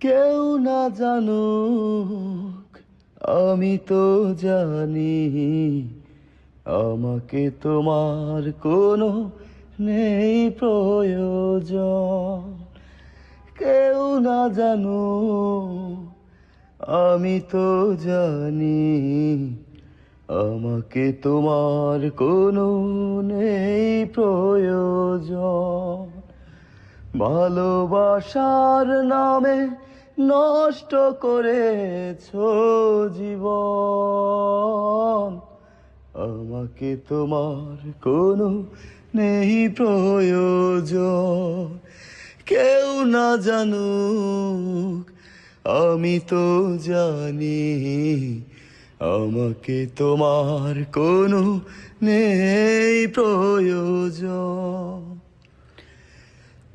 কেউ না জানুক আমি তো জানি, আমাকে তোমার কোনো নেই প্রয়োজন। কেউ না জানুক আমি তো জানি, আমাকে তোমার কোনো নেই প্রয়োজন। ভালোবাসার নামে নষ্ট করেছো জীবন, আমাকে তোমার কোনো নেই প্রয়োজন। কেউ না জানুক আমি তো জানি, আমাকে তোমার কোনো নেই প্রয়োজন।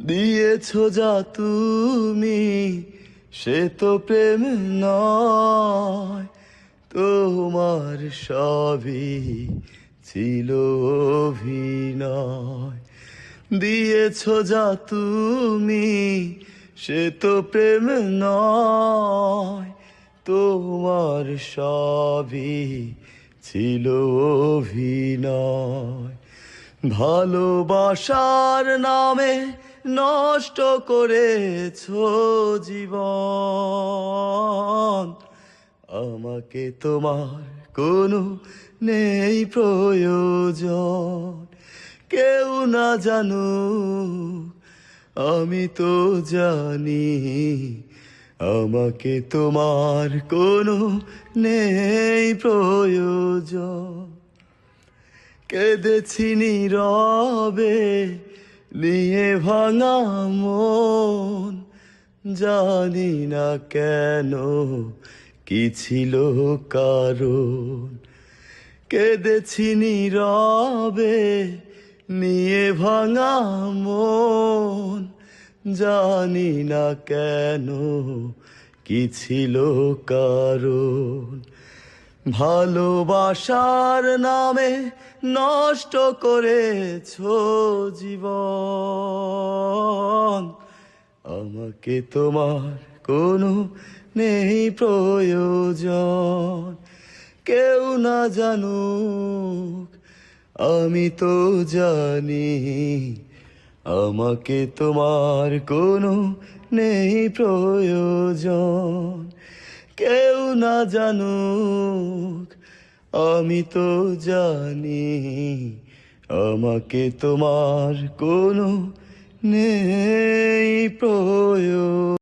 দিয়েছো যা তুমি সে তো প্রেম নয়, তোমার সবই ছিল অভিনয়। দিয়েছো যা তুমি সে তো প্রেম নয়, তোমার সবই ছিল অভিনয়। ভালোবাসার নামে নষ্ট করেছো জীবন, আমাকে তোমার কোনো নেই প্রয়োজন। কেউ না জানুক আমি তো জানি, আমাকে তোমার কোনো নেই প্রয়োজন। কেঁদেছি নীরবে নিয়ে ভাঙা মন, জানি না কেন কি ছিল কারণ। কেঁদেছি নীরবে নিয়ে ভাঙা মন, জানি না কেন কি ছিল কারণ। ভালোবাসার নামে নষ্ট করেছো জীবন, আমাকে তোমার কোনো নেই প্রয়োজন। কেউ না জানুক আমি তো জানি, আমাকে তোমার কোনো নেই প্রয়োজন। কেউ না জানুক আমি তো জানি, আমাকে তোমার কোনো নেই প্রয়োজন।